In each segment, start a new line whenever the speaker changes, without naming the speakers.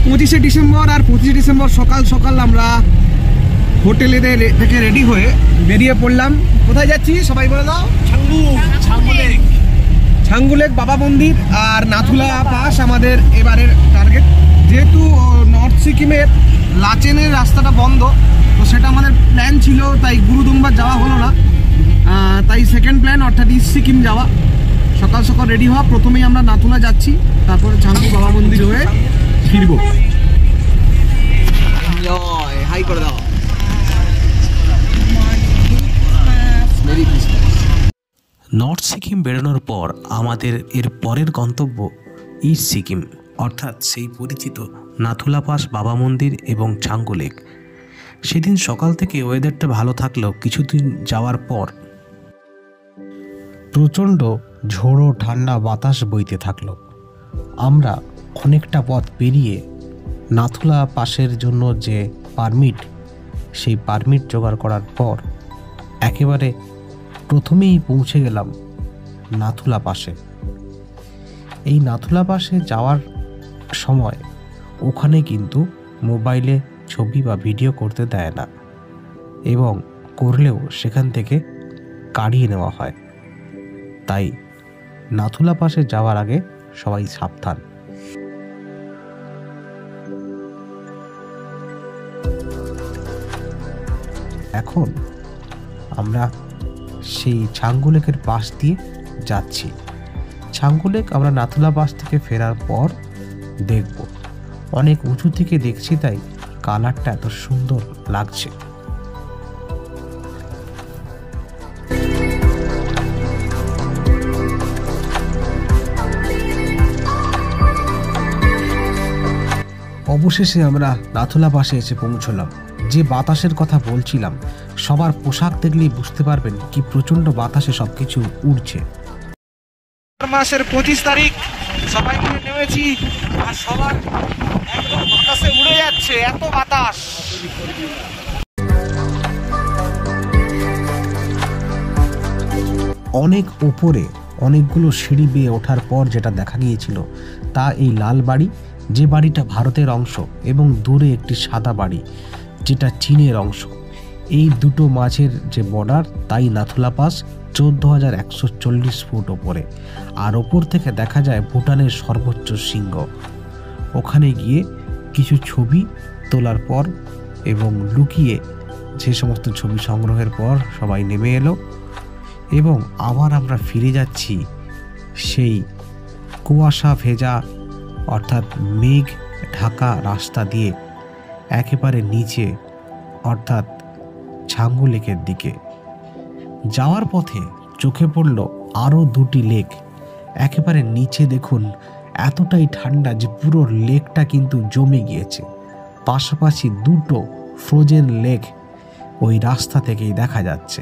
25শে December আর 25শে December সকাল সকাল আমরা হোটেলে থেকে রেডি হয়ে বেরিয়ে পড়লাম। কোথায় যাচ্ছি সবাই বলে দাও? ছাঙ্গুলেক বাবা মন্দির আর নাথুলা পাস আমাদের এবারের টার্গেট। যেহেতু নর্থ সিকিমের লাচেনের রাস্তাটা বন্ধ, তো সেটা আমাদের প্ল্যান ছিল, তাই গুরুদুম্বা যাওয়া হলো না। তাই সেকেন্ড প্ল্যান অর্থাৎ ইস্ট সিকিম যাওয়া। সকাল সকাল রেডি হওয়া, প্রথমেই আমরা নাথুলা যাচ্ছি, তারপরে ছাঙ্গু বাবা মন্দির হয়ে ফিরবো। হাই করে দাও।
নর্থ সিকিম বেরোনোর পর আমাদের এর পরের গন্তব্য ইস্ট সিকিম, অর্থাৎ সেই পরিচিত নাথুলা পাস বাবা মন্দির এবং ছাঙ্গু লেক। সেদিন সকাল থেকে ওয়েদারটা ভালো থাকলেও কিছুদিন যাওয়ার পর প্রচণ্ড ঝোড়ো ঠান্ডা বাতাস বইতে থাকলো। আমরা অনেকটা পথ পেরিয়ে নাথুলা পাসের জন্য যে পারমিট, সেই পারমিট জোগাড় করার পর একেবারে প্রথমেই পৌঁছে গেলাম নাথুলা পাসে। এই নাথুলা পাসে যাওয়ার সময় ওখানে কিন্তু মোবাইলে ছবি বা ভিডিও করতে দেয় না, এবং করলেও সেখান থেকে কাড়িয়ে নেওয়া হয়। তাই নাথুলা পাসে যাওয়ার আগে সবাই সাবধান। এখন আমরা সেই ছাঙ্গু লেকের পাশ দিয়ে যাচ্ছি। ছাঙ্গু লেক আমরা নাথুলা পাস থেকে ফেরার পর দেখব। অনেক উঁচু থেকে দেখছি, তাই কালারটা এত সুন্দর লাগছে। অবশেষে আমরা নাথুলা পাসে এসে পৌঁছলাম। যে বাতাসের কথা বলছিলাম, সবার পোশাক দেখলেই বুঝতে পারবেন কি প্রচন্ড বাতাসে সবকিছু উড়ছে।
মাসের 25 তারিখ সবাই মিলে নেমেছি, আর সবার একদম বাতাসে উড়ে যাচ্ছে, এত বাতাস।
অনেক ওপরে অনেকগুলো সিঁড়ি বেয়ে ওঠার পর যেটা দেখা গিয়েছিল তা এই লাল বাড়ি, যে বাড়িটা ভারতের অংশ, এবং দূরে একটি সাদা বাড়ি যেটা চীনের অংশ। এই দুটো মাঝের যে বর্ডার, তাই নাথুলা পাস 14,140 ফুট ওপরে। আর ওপর থেকে দেখা যায় ভুটানের সর্বোচ্চ শৃঙ্গ। ওখানে গিয়ে কিছু ছবি তোলার পর এবং লুকিয়ে যে সমস্ত ছবি সংগ্রহের পর সবাই নেমে এলো, এবং আবার আমরা ফিরে যাচ্ছি সেই কুয়াশা ভেজা অর্থাৎ মেঘ ঢাকা রাস্তা দিয়ে একেবারে নিচে অর্থাৎ ছাঙ্গু লেকের দিকে। যাওয়ার পথে চোখে পড়ল আরও দুটি লেক। একেবারে নিচে দেখুন, এতটাই ঠান্ডা যে পুরো লেকটা কিন্তু জমে গিয়েছে। পাশাপাশি দুটো ফ্রোজেন লেক ওই রাস্তা থেকেই দেখা যাচ্ছে।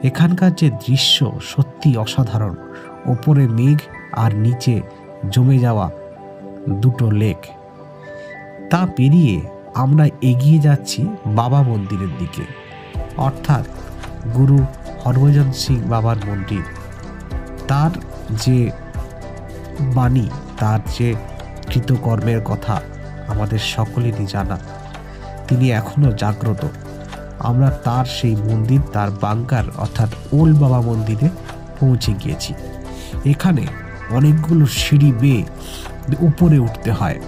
এখানকার যে দৃশ্য সত্যি অসাধারণ। ওপরে মেঘ আর নিচে জমে যাওয়া দুটো লেক। তা পেরিয়ে আমরা এগিয়ে যাচ্ছি বাবা মন্দিরের দিকে, অর্থাৎ গুরু হরভজন সিং বাবার মন্দির। তার যে বাণী, তার যে কৃতকর্মের কথা আমাদের সকলেরই জানা। তিনি এখনো জাগ্রত। আমরা তার সেই মন্দির, তার বাংকার অর্থাৎ ওল্ড বাবা মন্দিরে পৌঁছে গিয়েছি। এখানে অনেকগুলো সিঁড়ি বেয়ে উপরে উঠতে হয়,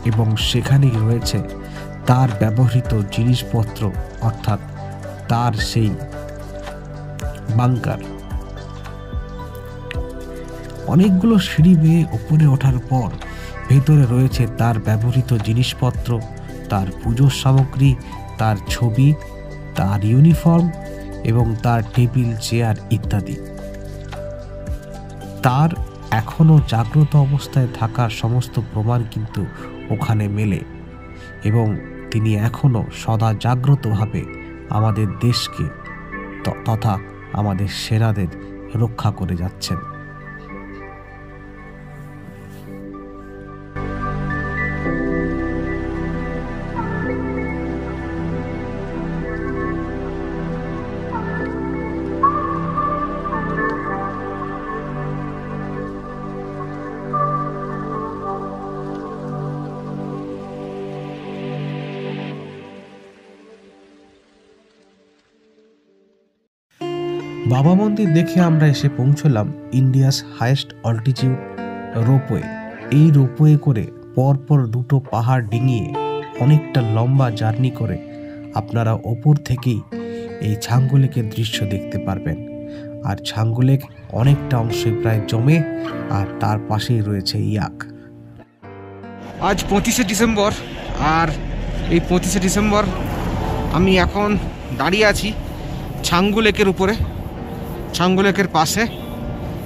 এবং সেখানেই রয়েছে তার ব্যবহৃত জিনিসপত্র অর্থাৎ তার সেই বাংকার। অনেকগুলো সিঁড়ি বেয়ে উপরে ওঠার পর ভেতরে রয়েছে তার ব্যবহৃত জিনিসপত্র, তার পুজোর সামগ্রী, তার ছবি, তার ইউনিফর্ম এবং তার টেবিল চেয়ার ইত্যাদি। তার এখনো জাগ্রত অবস্থায় থাকার সমস্ত প্রমাণ কিন্তু ওখানে মেলে, এবং তিনি এখনো সদা জাগ্রতভাবে আমাদের দেশকে তথা আমাদের সেনাদের রক্ষা করে যাচ্ছেন। বাবা মন্দির দেখে আমরা এসে পৌঁছলাম ইন্ডিয়াস হাইয়েস্ট অল্টিটিউড রোপওয়ে। এই রোপওয়ে করে পরপর দুটো পাহাড় ডিঙিয়ে অনেকটা লম্বা জার্নি করে আপনারা ওপর থেকেই এই ছাঙ্গু লেকের দৃশ্য দেখতে পারবেন। আর ছাঙ্গু লেক অনেকটা অংশে প্রায় জমে, আর তার পাশেই রয়েছে ইয়াক।
আজ 25শে ডিসেম্বর, আর এই 25শে ডিসেম্বর আমি এখন দাঁড়িয়ে আছি ছাঙ্গু লেকের উপরে। ছাঙ্গু লেকের পাশে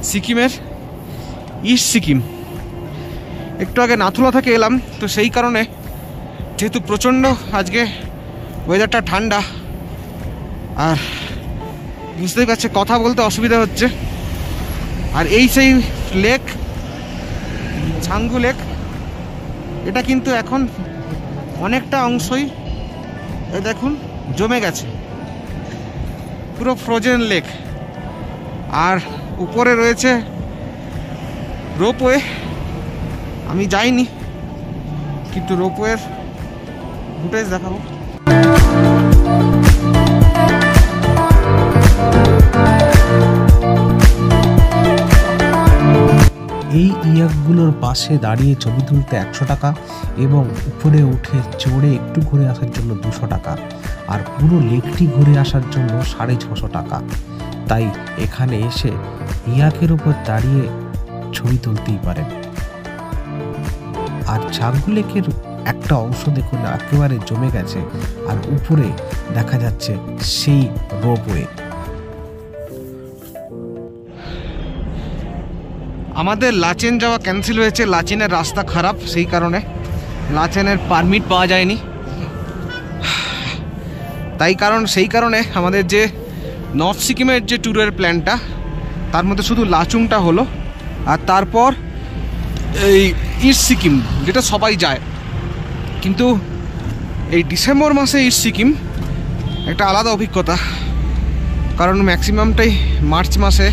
সিকিমের ইস্ট সিকিম। একটু আগে নাথুলা থেকে এলাম, তো সেই কারণে যেহেতু প্রচণ্ড আজকে ওয়েদারটা ঠান্ডা, আর বুঝতেই পারছে কথা বলতে অসুবিধা হচ্ছে। আর এই সেই লেক, ছাঙ্গু লেক, এটা কিন্তু এখন অনেকটা অংশই দেখুন জমে গেছে, পুরো ফ্রোজেন লেক। আর উপরে রয়েছে রোপওয়ে। আমি যাইনি, কিন্তু রোপওয়ের ফুটেজ দেখাবো।
এই ইয়াকগুলোর পাশে দাঁড়িয়ে ছবি তুলতে 100 টাকা এবং উপরে উঠে চড়ে একটু ঘুরে আসার জন্য 200 টাকা, আর পুরো লেকটি ঘুরে আসার জন্য 650 টাকা। তাই এখানে এসে ইয়াকের উপর দাঁড়িয়ে ছবি তুলতেই পারেন। আর ছাঙ্গু লেকের একটা অংশ দেখুন একেবারে জমে গেছে, আর উপরে দেখা যাচ্ছে সেই রোপওয়ে।
আমাদের লাচেন যাওয়া ক্যান্সেল হয়েছে। লাচেনের রাস্তা খারাপ, সেই কারণে লাচেনের পারমিট পাওয়া যায়নি। সেই কারণে আমাদের যে নর্থ সিকিমের যে ট্যুরের প্ল্যানটা, তার মধ্যে শুধু লাচুংটা হলো। আর তারপর এই ইস্ট সিকিম, যেটা সবাই যায়, কিন্তু এই ডিসেম্বর মাসে ইস্ট সিকিম একটা আলাদা অভিজ্ঞতা, কারণ ম্যাক্সিমামটাই মার্চ মাসে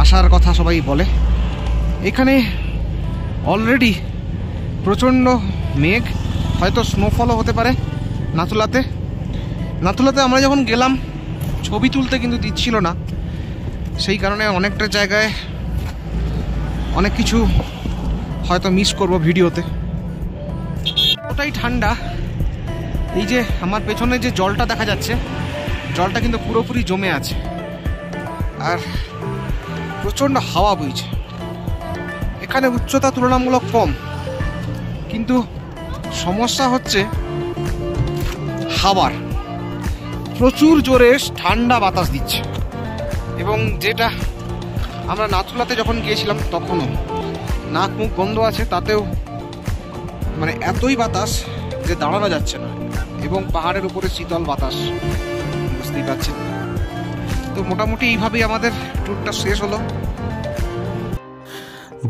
আসার কথা সবাই বলে। এখানে অলরেডি প্রচণ্ড মেঘ, হয়তো স্নোফলও হতে পারে নাথুলাতে আমরা যখন গেলাম ছবি তুলতে কিন্তু দিচ্ছিল না, সেই কারণে অনেকটা জায়গায় অনেক কিছু হয়তো মিস করব ভিডিওতে। ওটাই ঠান্ডা। এই যে আমার পেছনে যে জলটা দেখা যাচ্ছে, জলটা কিন্তু পুরোপুরি জমে আছে, আর প্রচণ্ড হাওয়া বইছে। এখানে উচ্চতা তুলনামূলক কম, কিন্তু সমস্যা হচ্ছে হাওয়ার। প্রচুর জোরে ঠান্ডা বাতাস দিচ্ছে, এবং যেটা আমরা নাথুলাতে যখন গিয়েছিলাম তখনও নাক মুখ বন্ধ আছে, তাতেও মানে এতই বাতাস যে দাঁড়ানো যাচ্ছে না, এবং পাহাড়ের উপরে শীতল বাতাস, বুঝতেই পারছেন। তো মোটামুটি এইভাবেই আমাদের ট্যুরটা শেষ হলো।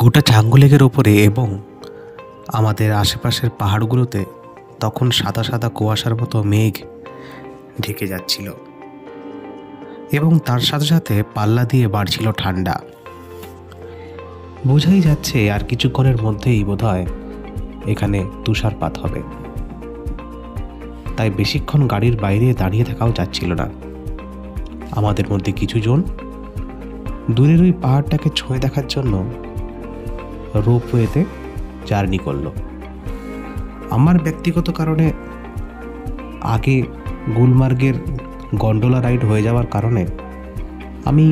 গোটা ছাঙ্গু লেকের ওপরে এবং আমাদের আশেপাশের পাহাড়গুলোতে তখন সাদা সাদা কুয়াশার মতো মেঘ ঢেকে যাচ্ছিল, এবং তার সাথে সাথে পাল্লা দিয়ে বাড়ছিল ঠান্ডা। বোঝাই যাচ্ছে আর কিছুক্ষণের মধ্যেই বোধহয় এখানে তুষারপাত হবে। তাই বেশিক্ষণ গাড়ির বাইরে দাঁড়িয়ে থাকাও যাচ্ছিল না। আমাদের মধ্যে কিছু জন দূরের ওই পাহাড়টাকে ছুঁয়ে দেখার জন্য রোপওয়েতে জার্নি করলো। আমার ব্যক্তিগত কারণে আগে গুলমার্গের গন্ডোলা রাইড হয়ে যাওয়ার কারণে আমি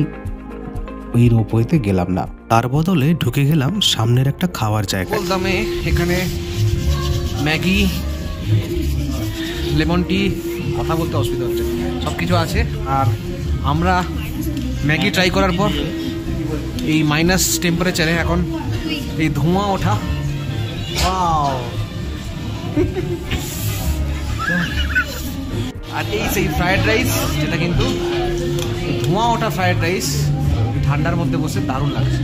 ওই রোপওয়েতে গেলাম না, তার বদলে ঢুকে গেলাম সামনের একটা খাওয়ার জায়গায়।
দামে এখানে ম্যাগি, লেমন টি, কথা বলতে অসুবিধা হচ্ছে, সব কিছু আছে। আর আমরা ম্যাগি ট্রাই করার পর এই মাইনাস টেম্পারেচারে এখন এই ধোঁয়া ওঠা, আর এই সেই ফ্রায়েড রাইস, যেটা কিন্তু ধোঁয়া ওঠা ফ্রায়েড রাইস ঠান্ডার মধ্যে বসে দারুণ লাগছে।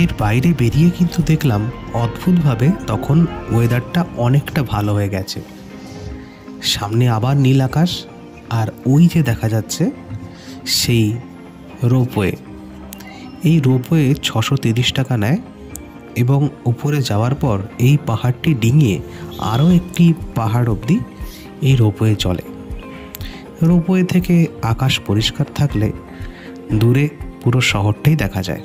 এর বাইরে বেরিয়ে কিন্তু দেখলাম অদ্ভুতভাবে তখন ওয়েদারটা অনেকটা ভালো হয়ে গেছে। সামনে আবার নীল আকাশ, আর ওই যে দেখা যাচ্ছে সেই রোপওয়ে। এই রোপওয়ে 630 টাকা নেয়, এবং উপরে যাওয়ার পর এই পাহাড়টি ডিঙিয়ে আরও একটি পাহাড় অবধি এই রোপওয়ে চলে। রোপওয়ে থেকে আকাশ পরিষ্কার থাকলে দূরে পুরো শহরটাই দেখা যায়।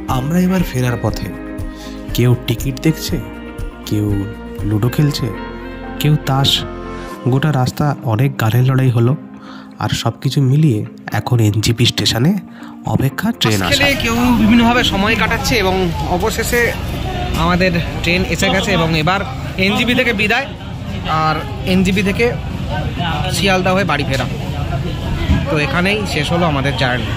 আমরা এবার ফেরার পথে। কেউ টিকিট দেখছে, কেউ লুডো খেলছে, কেউ তাস। গোটা রাস্তা অনেক গানের লড়াই হলো। আর সব কিছু মিলিয়ে এখন এনজিপি স্টেশনে অপেক্ষা ট্রেন আসে।
কেউ বিভিন্নভাবে সময় কাটাচ্ছে এবং অবশেষে আমাদের ট্রেন এসে গেছে এবং এবার এনজিপি থেকে বিদায়, আর এনজিপি থেকে শিয়ালদা হয়ে বাড়ি ফেরা। তো এখানেই শেষ হলো আমাদের জার্নি।